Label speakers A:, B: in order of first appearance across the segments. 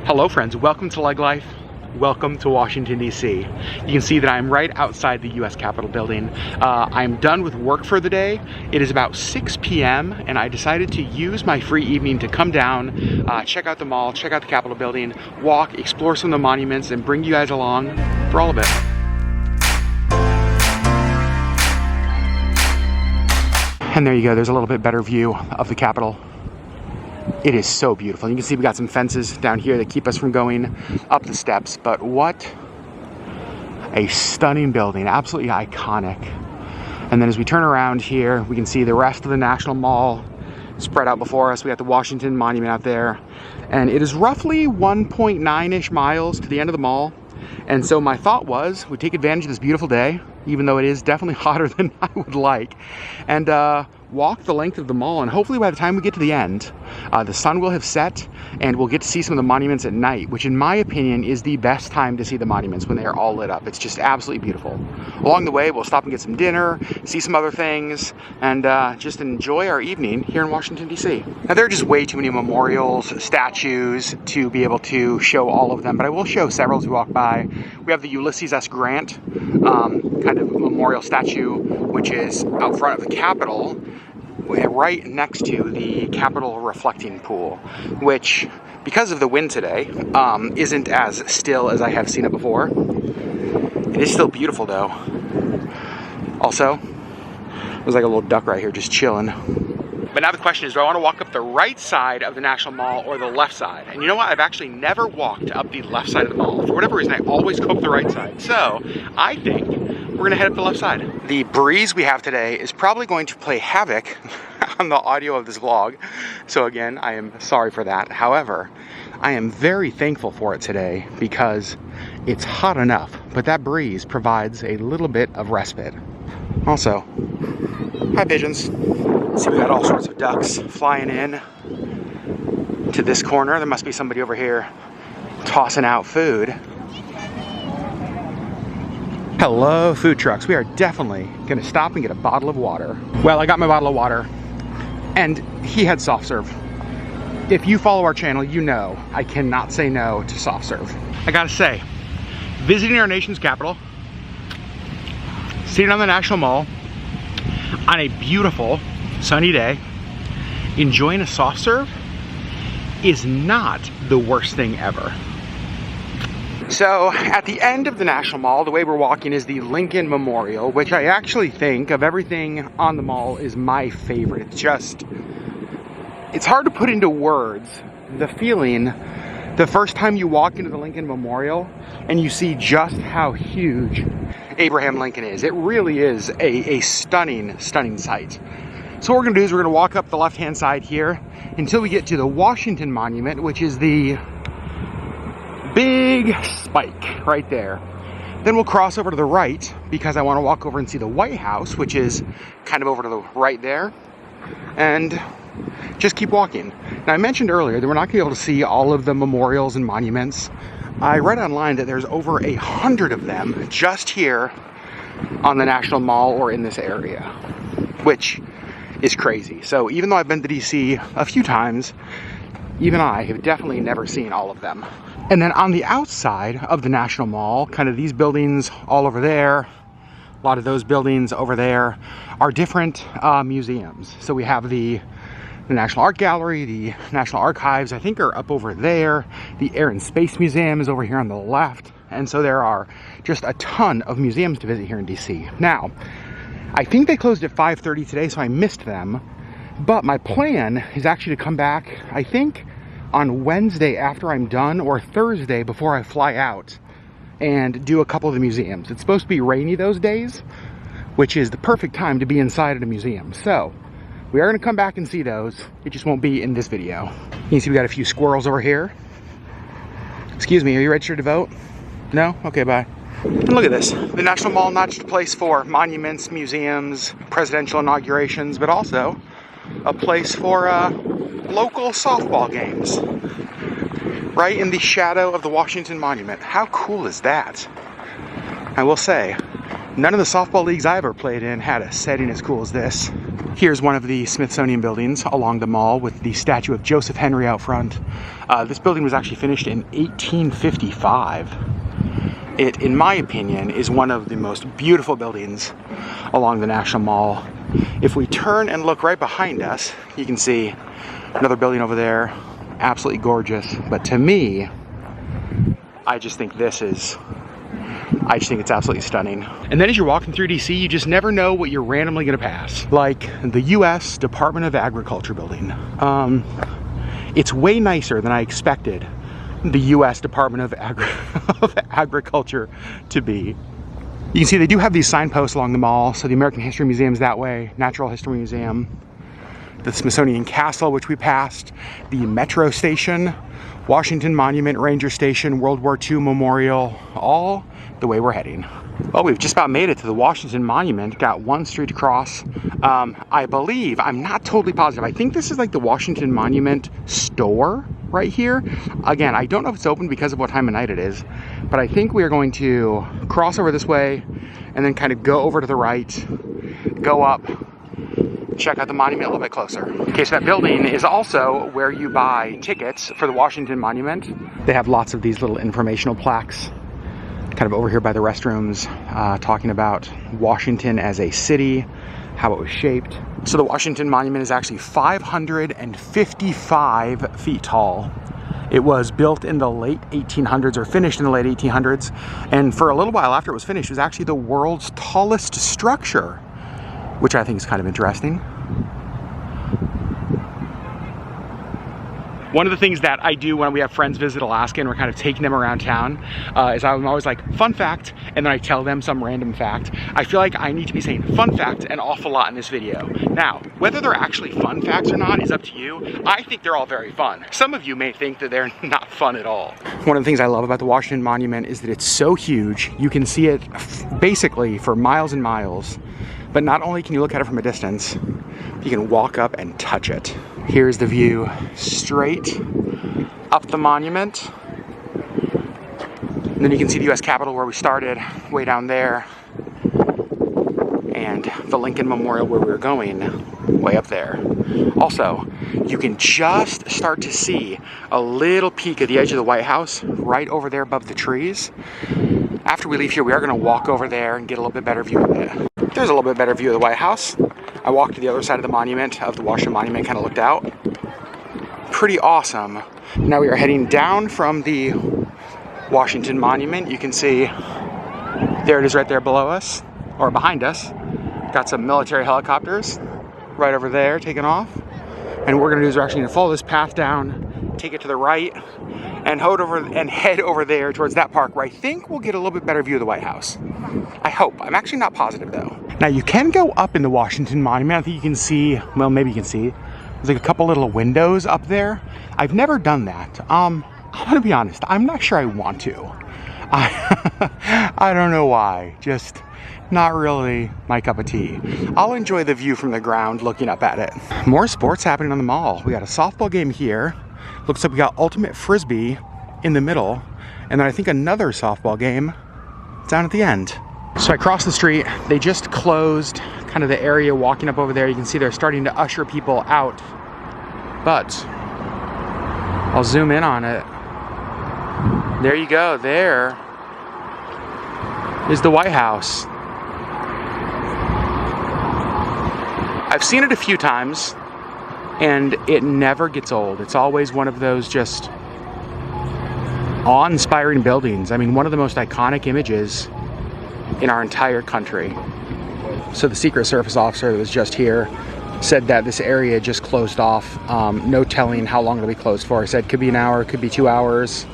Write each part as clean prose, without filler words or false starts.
A: Hello friends, welcome to LeggLife. Welcome to Washington, D.C. You can see that I'm right outside the U.S. Capitol building. I'm done with work for the day. It is about 6 p.m. and I decided to use my free evening to come down, check out the mall, check out the Capitol building, walk, explore some of the monuments, and bring you guys along for all of it. And there you go, there's a little bit better view of the Capitol. It is so beautiful. You can see we got some fences down here that keep us from going up the steps, but what a stunning building, absolutely iconic. And then as we turn around here, we can see the rest of the National Mall spread out before us. We got the Washington Monument out there, and it is roughly 1.9-ish miles to the end of the mall. And so my thought was, we'd take advantage of this beautiful day, even though it is definitely hotter than I would like, and walk the length of the mall, and hopefully by the time we get to the end, the sun will have set and we'll get to see some of the monuments at night, which in my opinion is the best time to see the monuments, when they are all lit up. It's just absolutely beautiful. Along the way, we'll stop and get some dinner, see some other things, and just enjoy our evening here in Washington, D.C. Now there are just way too many memorials, statues to be able to show all of them, but I will show several as we walk by. We have the Ulysses S. Grant kind of memorial statue, which is out front of the Capitol, right next to the Capitol reflecting pool, which, because of the wind today, isn't as still as I have seen it before. It is still beautiful though. Also, there's like a little duck right here just chilling. But now the question is, do I want to walk up the right side of the National Mall or the left side? And you know what? I've actually never walked up the left side of the mall. For whatever reason, I always go up the right side. So I think we're gonna head up the left side. The breeze we have today is probably going to play havoc on the audio of this vlog. So again, I am sorry for that. However, I am very thankful for it today because it's hot enough, but that breeze provides a little bit of respite. Also, hi pigeons. See, we got all sorts of ducks flying in to this corner. There must be somebody over here tossing out food. Hello, food trucks. We are definitely gonna stop and get a bottle of water. Well, I got my bottle of water, and he had soft serve. If you follow our channel, you know I cannot say no to soft serve. I gotta say, visiting our nation's capital, sitting on the National Mall, on a beautiful sunny day, enjoying a soft serve is not the worst thing ever. So at the end of the National Mall, the way we're walking is the Lincoln Memorial, which I actually think of everything on the mall is my favorite. It's hard to put into words the feeling the first time you walk into the Lincoln Memorial and you see just how huge Abraham Lincoln is. It really is a stunning, stunning sight. So what we're gonna do is we're gonna walk up the left-hand side here until we get to the Washington Monument, which is the big spike right there. Then we'll cross over to the right because I want to walk over and see the White House, which is kind of over to the right there, and just keep walking. Now I mentioned earlier that we're not gonna be able to see all of the memorials and monuments. I read online that there's over 100 of them just here on the National Mall or in this area, which is crazy. So even though I've been to DC a few times, even I have definitely never seen all of them. And then on the outside of the National Mall, kind of these buildings all over there, a lot of those buildings over there are different museums. So we have the National Art Gallery, the National Archives, I think are up over there. The Air and Space Museum is over here on the left. And so there are just a ton of museums to visit here in DC. Now, I think they closed at 5:30 today, so I missed them. But my plan is actually to come back, I think, on Wednesday after I'm done, or Thursday before I fly out, and do a couple of the museums. It's supposed to be rainy those days, which is the perfect time to be inside at a museum. So we are gonna come back and see those. It just won't be in this video. You can see we got a few squirrels over here. Excuse me, are you registered to vote? No? Okay, bye. And look at this. The National Mall, not just a place for monuments, museums, presidential inaugurations, but also a place for local softball games. Right in the shadow of the Washington Monument. How cool is that? I will say, none of the softball leagues I ever played in had a setting as cool as this. Here's one of the Smithsonian buildings along the mall with the statue of Joseph Henry out front. This building was actually finished in 1855. It, in my opinion, is one of the most beautiful buildings along the National Mall. If we turn and look right behind us, you can see another building over there, absolutely gorgeous. But to me, I just think it's absolutely stunning. And then as you're walking through DC, you just never know what you're randomly gonna pass. Like the US Department of Agriculture building. It's way nicer than I expected the US Department of Agriculture to be. You can see they do have these signposts along the mall. So the American History Museum is that way, Natural History Museum, the Smithsonian Castle, which we passed, the Metro Station, Washington Monument, Ranger Station, World War II Memorial, all the way we're heading. Well, we've just about made it to the Washington Monument. Got one street to cross. I believe, I'm not totally positive, I think this is like the Washington Monument store right here. Again, I don't know if it's open because of what time of night it is, but I think we are going to cross over this way and then kind of go over to the right, go up, check out the monument a little bit closer. Okay, so that building is also where you buy tickets for the Washington Monument. They have lots of these little informational plaques kind of over here by the restrooms, talking about Washington as a city, how it was shaped. So the Washington Monument is actually 555 feet tall. It was built in the late 1800s, or finished in the late 1800s, and for a little while after it was finished, it was actually the world's tallest structure, which I think is kind of interesting. One of the things that I do when we have friends visit Alaska and we're kind of taking them around town is I'm always like, fun fact, and then I tell them some random fact. I feel like I need to be saying fun fact an awful lot in this video. Now, whether they're actually fun facts or not is up to you. I think they're all very fun. Some of you may think that they're not fun at all. One of the things I love about the Washington Monument is that it's so huge. You can see it basically for miles and miles. But not only can you look at it from a distance, you can walk up and touch it. Here's the view straight up the monument. And then you can see the US Capitol where we started, way down there. And the Lincoln Memorial where we were going, way up there. Also, you can just start to see a little peek of the edge of the White House right over there above the trees. After we leave here, we are gonna walk over there and get a little bit better view of it. There's a little bit better view of the White House. I walked to the other side of the monument, of the Washington Monument, kind of looked out. Pretty awesome. Now we are heading down from the Washington Monument. You can see, there it is right there below us, or behind us. Got some military helicopters right over there taking off. And what we're gonna do is we're actually gonna follow this path down, take it to the right, and head over there towards that park where I think we'll get a little bit better view of the White House. I hope. I'm actually not positive though. Now you can go up in the Washington Monument. I think you can see, well, maybe you can see, there's like a couple little windows up there. I've never done that. I'm gonna be honest, I'm not sure I want to. I don't know why, just not really my cup of tea. I'll enjoy the view from the ground looking up at it. More sports happening on the mall. We got a softball game here. Looks like we got ultimate frisbee in the middle, and then I think another softball game down at the end. So I crossed the street. They just closed kind of the area walking up over there. You can see they're starting to usher people out, but I'll zoom in on it. There you go. There is the White House. I've seen it a few times and it never gets old. It's always one of those just awe-inspiring buildings. I mean, one of the most iconic images in our entire country. So the Secret Service officer that was just here said that this area just closed off. No telling how long it'll be closed for. He said could be an hour, could be 2 hours,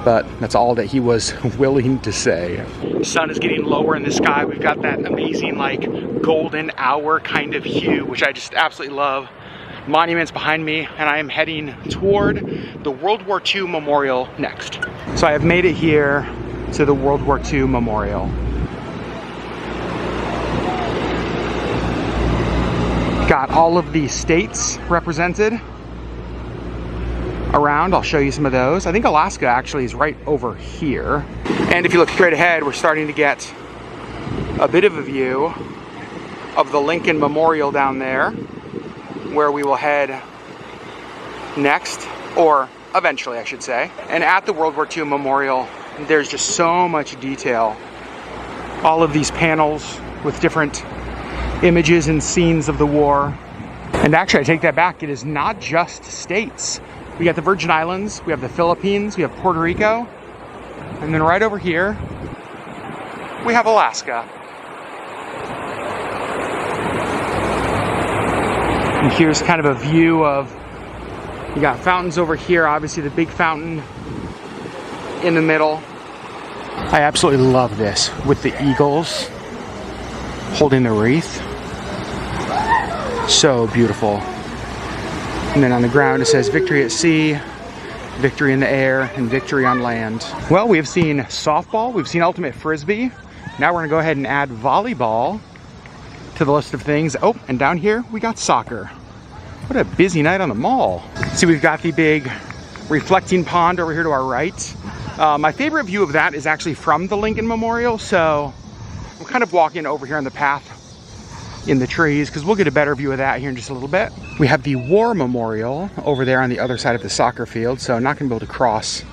A: but that's all that he was willing to say. The sun is getting lower in the sky. We've got that amazing like golden hour kind of hue, which I just absolutely love. Monuments behind me, and I am heading toward the World War II Memorial next. So I have made it here to the World War II Memorial. Got all of the states represented around. I'll show you some of those. I think Alaska actually is right over here. And if you look straight ahead, we're starting to get a bit of a view of the Lincoln Memorial down there, where we will head next, or eventually I should say. And at the World War II Memorial, there's just so much detail. All of these panels with different images and scenes of the war. And actually, I take that back, it is not just states. We got the Virgin Islands, we have the Philippines, we have Puerto Rico, and then right over here, we have Alaska. And here's kind of a view of, you got fountains over here, obviously the big fountain in the middle. I absolutely love this with the eagles holding the wreath. So beautiful. And then on the ground it says victory at sea, victory in the air, and victory on land. Well, we have seen softball, we've seen ultimate frisbee. Now we're gonna go ahead and add volleyball to the list of things. Oh, and down here we got soccer. What a busy night on the mall. See, we've got the big reflecting pond over here to our right. My favorite view of that is actually from the Lincoln Memorial, so I'm kind of walking over here on the path in the trees because we'll get a better view of that here in just a little bit. We have the War Memorial over there on the other side of the soccer field, so I'm not gonna be able to cross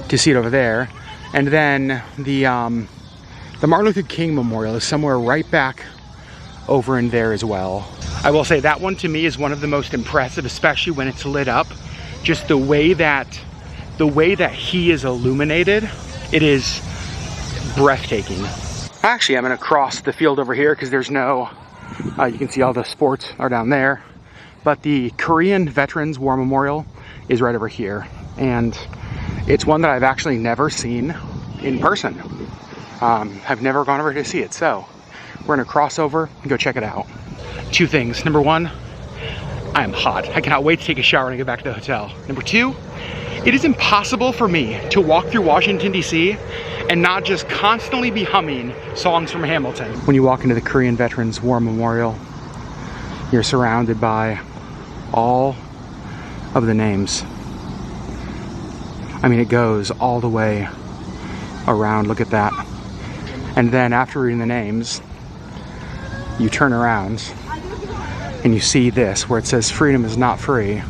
A: to see it over there. And then the Martin Luther King Memorial is somewhere right back over in there as well. I will say that one to me is one of the most impressive, especially when it's lit up. Just the way that he is illuminated, it is breathtaking. Actually, I'm gonna cross the field over here because there's no, you can see all the sports are down there. But the Korean Veterans War Memorial is right over here. And it's one that I've actually never seen in person. I've never gone over to see it, so we're gonna cross over and go check it out. Two things. Number one, I am hot. I cannot wait to take a shower and get back to the hotel. Number two, it is impossible for me to walk through Washington, D.C. and not just constantly be humming songs from Hamilton. When you walk into the Korean Veterans War Memorial, you're surrounded by all of the names. I mean, it goes all the way around. Look at that. And then after reading the names, you turn around and you see this where it says freedom is not free.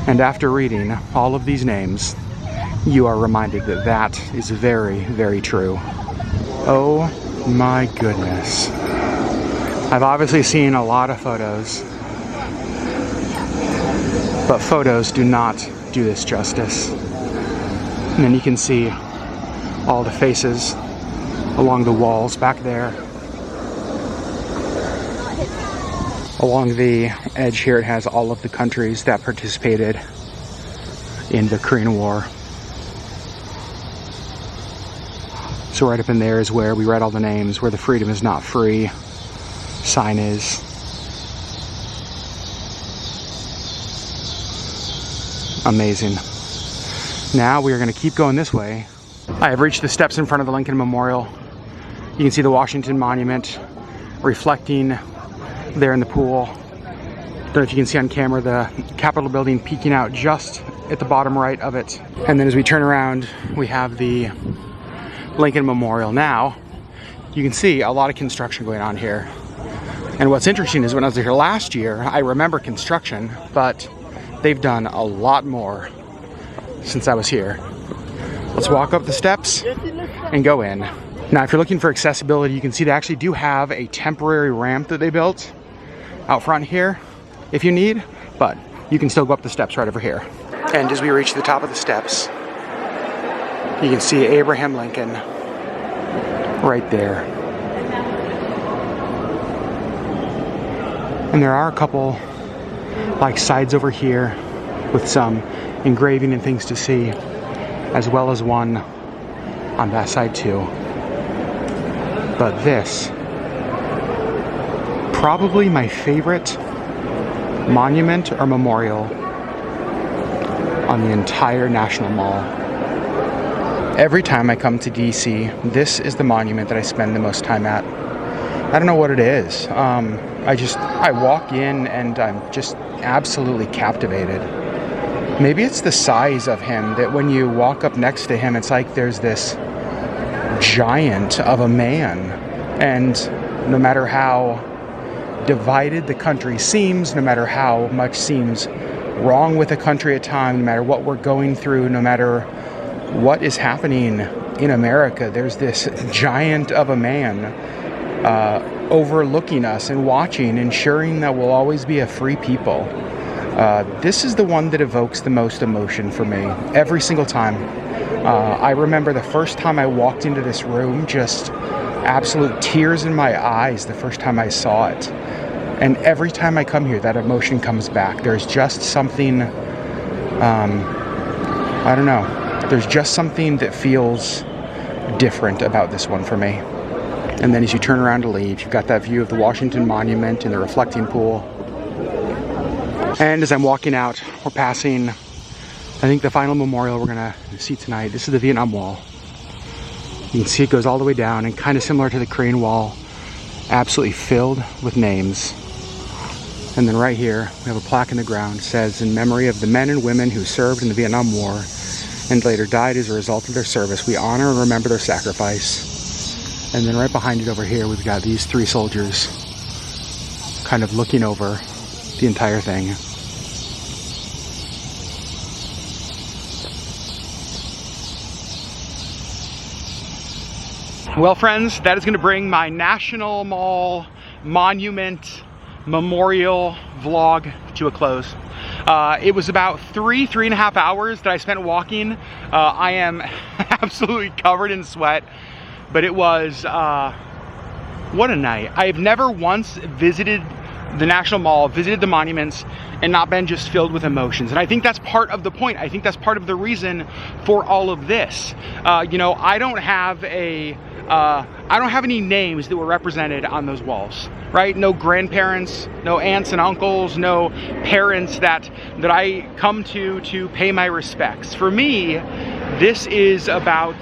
A: And after reading all of these names, you are reminded that that is very, very true. Oh my goodness. I've obviously seen a lot of photos, but photos do not do this justice. And then you can see all the faces along the walls back there. Along the edge here, it has all of the countries that participated in the Korean War. So right up in there is where we read all the names, where the freedom is not free sign is. Amazing. Now we are going to keep going this way. I have reached the steps in front of the Lincoln Memorial. You can see the Washington Monument reflecting there in the pool. Don't know if you can see on camera the Capitol building peeking out just at the bottom right of it. And then as we turn around, we have the Lincoln Memorial. Now, you can see a lot of construction going on here. And what's interesting is when I was here last year, I remember construction, but they've done a lot more since I was here. Let's walk up the steps and go in. Now, if you're looking for accessibility, you can see they actually do have a temporary ramp that they built out front here if you need, but you can still go up the steps right over here. And as we reach the top of the steps, you can see Abraham Lincoln right there. And there are a couple like sides over here with some engraving and things to see, as well as one on that side too. But this, probably my favorite monument or memorial on the entire National Mall. Every time I come to DC, this is the monument that I spend the most time at. I don't know what it is. I walk in and I'm just absolutely captivated. Maybe it's the size of him, that when you walk up next to him, it's like there's this giant of a man. And no matter how divided the country seems, no matter how much seems wrong with the country at times, no matter what we're going through, no matter what is happening in America, there's this giant of a man overlooking us and watching, ensuring that we'll always be a free people. This is the one that evokes the most emotion for me every single time. I remember the first time I walked into this room, just absolute tears in my eyes the first time I saw it. And every time I come here, that emotion comes back. There's just something, I don't know, there's just something that feels different about this one for me. And then as you turn around to leave, you've got that view of the Washington Monument and the reflecting pool. And as I'm walking out, we're passing, I think, the final memorial we're gonna see tonight. This is the Vietnam Wall. You can see it goes all the way down, and kind of similar to the Korean Wall, absolutely filled with names. And then right here, we have a plaque in the ground. It says, in memory of the men and women who served in the Vietnam War and later died as a result of their service, we honor and remember their sacrifice. And then right behind it over here, we've got these three soldiers kind of looking over the entire thing. Well, friends, that is going to bring my National Mall Monument Memorial vlog to a close. It was about three and a half hours that I spent walking. I am absolutely covered in sweat, but it was, what a night. I have never once visited the National Mall, visited the monuments, and not been just filled with emotions. And I think that's part of the point. I think that's part of the reason for all of this. You know, I don't have any names that were represented on those walls, right? No grandparents, no aunts and uncles, no parents that I come to pay my respects. For me, this is about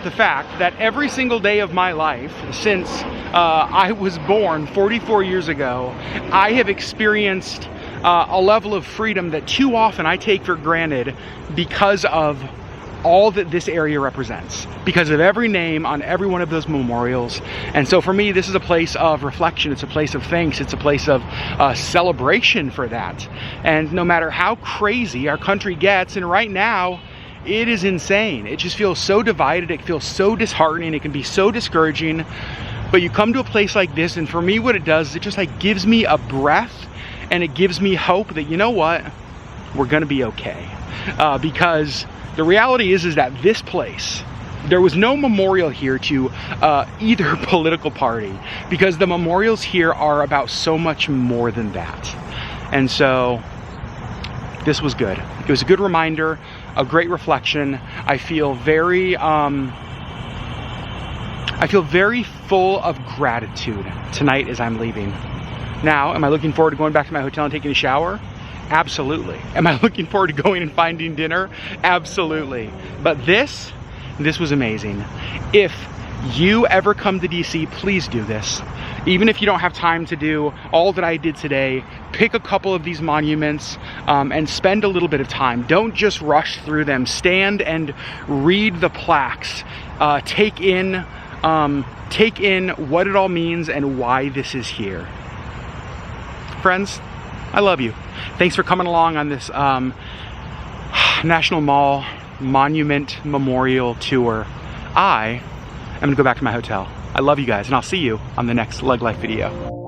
A: the fact that every single day of my life since I was born 44 years ago, I have experienced a level of freedom that too often I take for granted because of all that this area represents, because of every name on every one of those memorials. And so for me, this is a place of reflection. It's a place of thanks. It's a place of celebration for that. And no matter how crazy our country gets, and right now, it is insane. It just feels so divided. It feels so disheartening. It can be so discouraging. But you come to a place like this, and for me, what it does is it just like gives me a breath, and it gives me hope that, you know what, we're gonna be okay. Because the reality is that this place, there was no memorial here to either political party, because the memorials here are about so much more than that. And so this was good. It was a good reminder, a great reflection. I feel very full of gratitude tonight as I'm leaving. Now, am I looking forward to going back to my hotel and taking a shower? Absolutely. Am I looking forward to going and finding dinner? Absolutely. But this was amazing. If you ever come to DC, please do this. Even if you don't have time to do all that I did today, pick a couple of these monuments and spend a little bit of time. Don't just rush through them. Stand and read the plaques. Take in what it all means and why this is here. Friends, I love you. Thanks for coming along on this National Mall Monument Memorial Tour. I am gonna go back to my hotel. I love you guys, and I'll see you on the next LeggLife video.